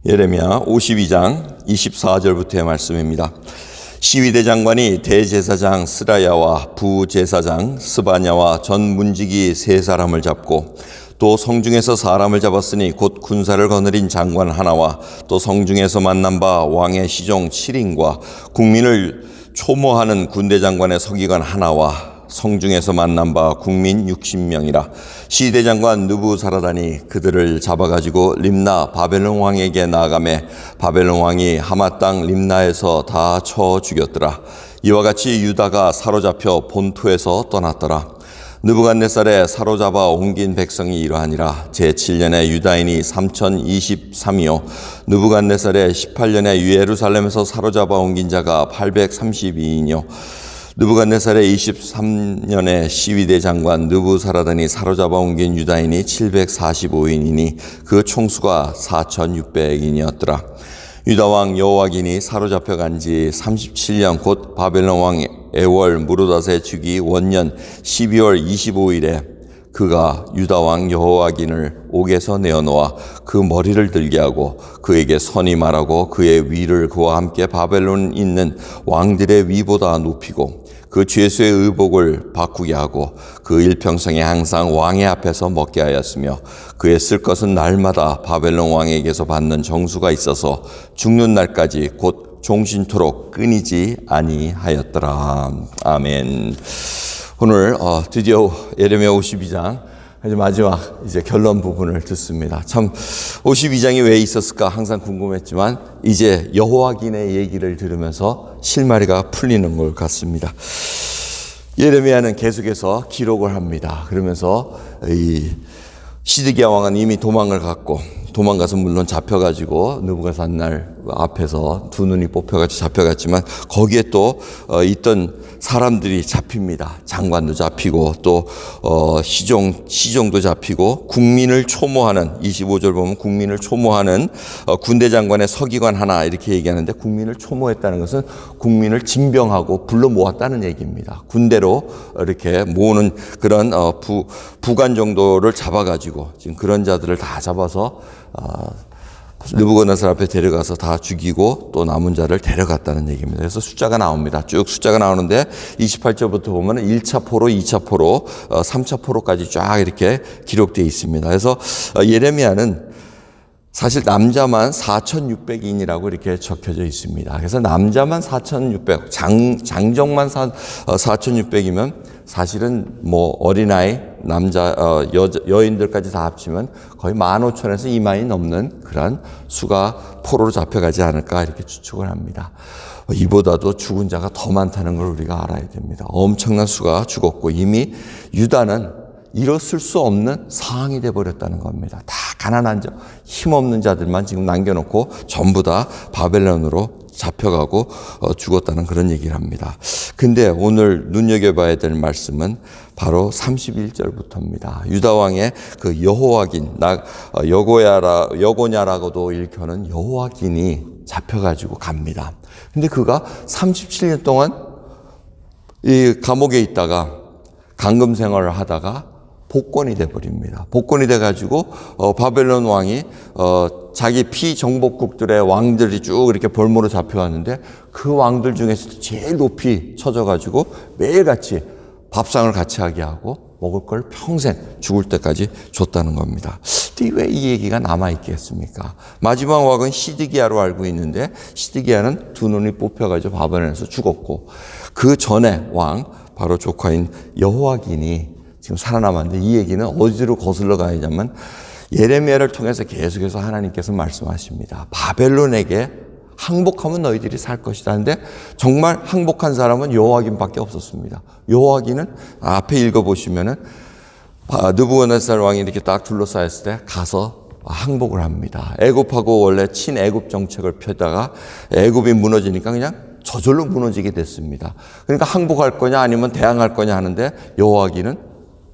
예레미야 52장 24절부터의 말씀입니다. 시위대 장관이 대제사장 스라야와 부제사장 스바냐와 전 문지기 세 사람을 잡고 또 성중에서 사람을 잡았으니 곧 군사를 거느린 장관 하나와 또 성중에서 만난 바 왕의 시종 7인과 국민을 초모하는 군대 장관의 서기관 하나와 성중에서 만난 바 국민 60명이라. 시대 장관 느부사라단이 그들을 잡아가지고 림나 바벨론 왕에게 나아가매 바벨론 왕이 하마 땅 림나에서 다 쳐 죽였더라. 이와 같이 유다가 사로잡혀 본토에서 떠났더라. 느부갓네살에 사로잡아 옮긴 백성이 이러하니라. 제7년에 유다인이 3023이요 느부갓네살의 18년에 예루살렘에서 사로잡아 옮긴 자가 832인이요 느부갓네살의 23년에 시위대 장관 느부사라단이 사로잡아 옮긴 유다인이 745인이니 그 총수가 4600인이었더라. 유다왕 여호와긴이 사로잡혀 간 지 37년 곧 바벨론 왕 에월 무르닷의 주기 원년 12월 25일에 그가 유다왕 여호와긴을 옥에서 내어놓아 그 머리를 들게 하고 그에게 선이 말하고 그의 위를 그와 함께 바벨론 있는 왕들의 위보다 높이고 그 죄수의 의복을 바꾸게 하고 그 일평생에 항상 왕의 앞에서 먹게 하였으며 그의 쓸 것은 날마다 바벨론 왕에게서 받는 정수가 있어서 죽는 날까지 곧 종신토록 끊이지 아니하였더라. 아멘. 오늘 드디어 예레미야 52장 마지막 이제 결론 부분을 듣습니다. 참 52장이 왜 있었을까 항상 궁금했지만 이제 여호와긴의 얘기를 들으면서 실마리가 풀리는 것 같습니다. 예레미야는 계속해서 기록을 합니다. 그러면서 이 시드기야 왕은 이미 도망가서 물론 잡혀가지고 느부갓네살 앞에서 두 눈이 뽑혀가지고 잡혀갔지만 거기에 또 있던 사람들이 잡힙니다. 장관도 잡히고 또 시종도 잡히고 국민을 초모하는 25절 보면 국민을 초모하는 군대 장관의 서기관 하나 이렇게 얘기하는데 국민을 초모했다는 것은 국민을 징병하고 불러 모았다는 얘기입니다. 군대로 이렇게 모으는 그런 부관 정도를 잡아가지고 지금 그런 자들을 다 잡아서 느부갓네살 앞에 데려가서 다 죽이고 또 남은 자를 데려갔다는 얘기입니다. 그래서 숫자가 나옵니다. 쭉 숫자가 나오는데 28절부터 보면 1차 포로, 2차 포로, 3차 포로까지 쫙 이렇게 기록되어 있습니다. 그래서 예레미야는 사실 남자만 4,600인이라고 이렇게 적혀져 있습니다. 그래서 남자만 4,600, 장정만 4,600이면 사실은 뭐 어린아이, 남자, 여인들까지 다 합치면 거의 15,000에서 20,000이 넘는 그런 수가 포로로 잡혀가지 않을까 이렇게 추측을 합니다. 이보다도 죽은 자가 더 많다는 걸 우리가 알아야 됩니다. 엄청난 수가 죽었고 이미 유다는 일어설 수 없는 상황이 돼버렸다는 겁니다. 다 가난한 자, 힘없는 자들만 지금 남겨놓고 전부 다 바벨론으로 잡혀가고 죽었다는 그런 얘기를 합니다. 근데 오늘 눈여겨봐야 될 말씀은 바로 31절부터입니다. 유다왕의 그 여호와긴, 여고냐라고도 일컫는 여호와긴이 잡혀가지고 갑니다. 근데 그가 37년 동안 이 감옥에 있다가 감금 생활을 하다가 복권이 돼버립니다. 복권이 돼가지고 바벨론 왕이 자기 피정복국들의 왕들이 쭉 이렇게 볼모로 잡혀왔는데 그 왕들 중에서도 제일 높이 쳐져가지고 매일같이 밥상을 같이 하게 하고 먹을 걸 평생 죽을 때까지 줬다는 겁니다. 왜 이 얘기가 남아있겠습니까? 마지막 왕은 시드기야로 알고 있는데 시드기야는 두 눈이 뽑혀가지고 바벨론에서 죽었고 그 전에 왕 바로 조카인 여호와긴이 지금 살아남았는데 이 얘기는 어디로 거슬러 가야냐면 예레미야를 통해서 계속해서 하나님께서 말씀하십니다. 바벨론에게 항복하면 너희들이 살 것이다. 근데 정말 항복한 사람은 여호와긴밖에 없었습니다. 여호와긴은 앞에 읽어보시면은 느부갓네살 왕이 이렇게 딱 둘러싸였을 때 가서 항복을 합니다. 애굽하고 원래 친애굽 정책을 펴다가 애굽이 무너지니까 그냥 저절로 무너지게 됐습니다. 그러니까 항복할 거냐 아니면 대항할 거냐 하는데 여호와긴은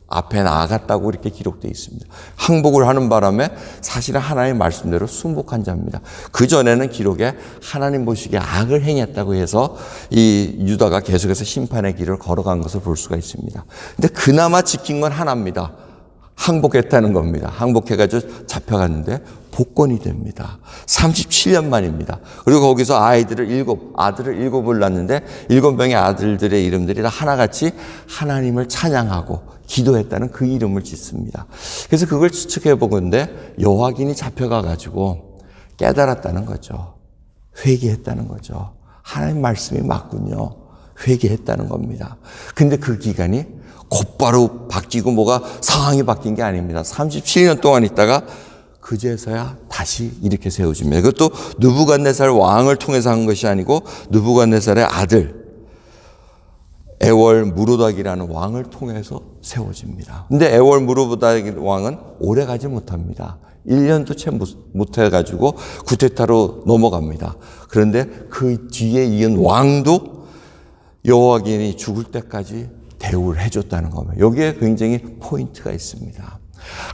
앞에 나아갔다고 이렇게 기록되어 있습니다. 항복을 하는 바람에 사실은 하나님의 말씀대로 순복한 자입니다. 그전에는 기록에 하나님 보시기에 악을 행했다고 해서 이 유다가 계속해서 심판의 길을 걸어간 것을 볼 수가 있습니다. 근데 그나마 지킨 건 하나입니다. 항복했다는 겁니다. 항복해가지고 잡혀갔는데 복권이 됩니다. 37년 만입니다. 그리고 거기서 아들을 일곱을 낳는데 7명의 아들들의 이름들이 다 하나같이 하나님을 찬양하고 기도했다는 그 이름을 짓습니다. 그래서 그걸 추측해 보건데 여호와긴이 잡혀가가지고 깨달았다는 거죠. 회개했다는 거죠. 하나님 말씀이 맞군요. 회개했다는 겁니다. 근데 그 기간이 곧바로 바뀌고 뭐가 상황이 바뀐 게 아닙니다. 37년 동안 있다가 그제서야 다시 이렇게 세워집니다. 그것도 느부갓네살 왕을 통해서 한 것이 아니고 느부갓네살의 아들 에월 무로닥이라는 왕을 통해서 세워집니다. 근데 에월 무로닥 왕은 오래 가지 못합니다. 1년도 채 못해가지고 구테타로 넘어갑니다. 그런데 그 뒤에 이은 왕도 여호와긴이 죽을 때까지 대우를 해줬다는 겁니다. 여기에 굉장히 포인트가 있습니다.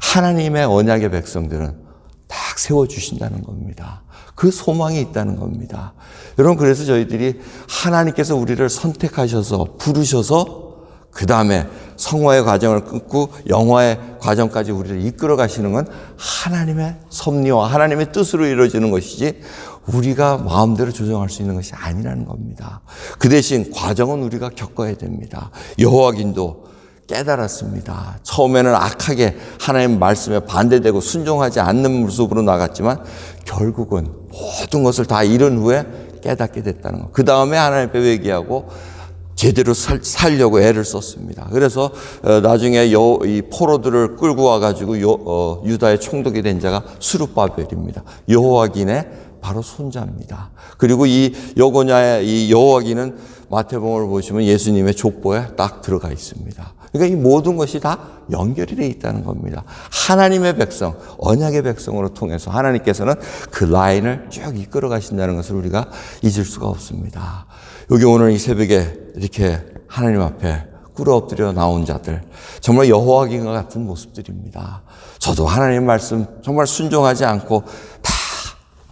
하나님의 언약의 백성들은 딱 세워주신다는 겁니다. 그 소망이 있다는 겁니다. 여러분, 그래서 저희들이 하나님께서 우리를 선택하셔서 부르셔서 그 다음에 성화의 과정을 끊고 영화의 과정까지 우리를 이끌어 가시는 건 하나님의 섭리와 하나님의 뜻으로 이루어지는 것이지 우리가 마음대로 조정할 수 있는 것이 아니라는 겁니다. 그 대신 과정은 우리가 겪어야 됩니다. 여호와긴도 깨달았습니다. 처음에는 악하게 하나님 말씀에 반대되고 순종하지 않는 모습으로 나갔지만 결국은 모든 것을 다 잃은 후에 깨닫게 됐다는 것. 그 다음에 하나님 앞에 회개하고 제대로 살려고 애를 썼습니다. 그래서 나중에 이 포로들을 끌고 와가지고 유다의 총독이 된 자가 스룹바벨입니다. 여호와긴의 바로 손자입니다. 그리고 이 여호와긴은 마태복음을 보시면 예수님의 족보에 딱 들어가 있습니다. 그러니까 이 모든 것이 다 연결이 되어 있다는 겁니다. 하나님의 백성, 언약의 백성으로 통해서 하나님께서는 그 라인을 쭉 이끌어 가신다는 것을 우리가 잊을 수가 없습니다. 여기 오늘 이 새벽에 이렇게 하나님 앞에 꿇어 엎드려 나온 자들, 정말 여호와긴과 같은 모습들입니다. 저도 하나님 말씀 정말 순종하지 않고 다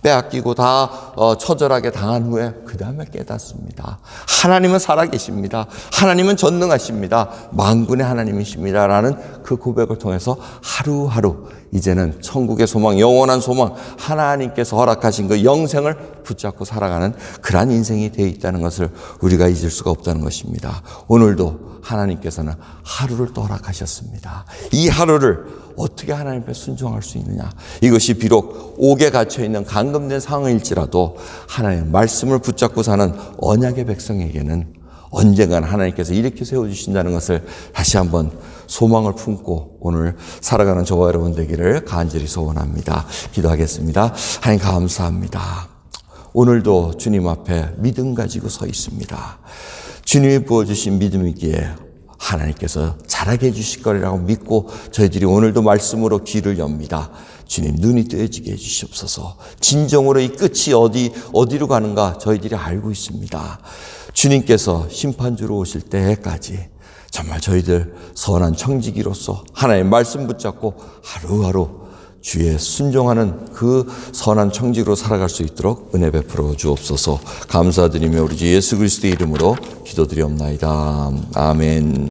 빼앗기고 다 처절하게 당한 후에 그 다음에 깨닫습니다. 하나님은 살아계십니다. 하나님은 전능하십니다. 만군의 하나님이십니다. 라는 그 고백을 통해서 하루하루 이제는 천국의 소망, 영원한 소망, 하나님께서 허락하신 그 영생을 붙잡고 살아가는 그러한 인생이 되어 있다는 것을 우리가 잊을 수가 없다는 것입니다. 오늘도 하나님께서는 하루를 또 허락하셨습니다. 이 하루를 어떻게 하나님 앞에 순종할 수 있느냐. 이것이 비록 옥에 갇혀있는 감금된 상황일지라도 하나님 말씀을 붙잡고 사는 언약의 백성에게는 언젠간 하나님께서 이렇게 세워주신다는 것을 다시 한번 소망을 품고 오늘 살아가는 저와 여러분 되기를 간절히 소원합니다. 기도하겠습니다. 하나님 감사합니다. 오늘도 주님 앞에 믿음 가지고 서 있습니다. 주님이 부어주신 믿음이기에 하나님께서 잘하게 해주실 거리라고 믿고 저희들이 오늘도 말씀으로 귀를 엽니다. 주님, 눈이 뜨여지게 해주시옵소서. 진정으로 이 끝이 어디로 가는가 저희들이 알고 있습니다. 주님께서 심판주로 오실 때까지 정말 저희들 선한 청지기로서 하나님의 말씀 붙잡고 하루하루 주의 순종하는 그 선한 청지기로 살아갈 수 있도록 은혜 베풀어 주옵소서. 감사드리며 우리 주 예수 그리스도의 이름으로 기도드리옵나이다. 아멘.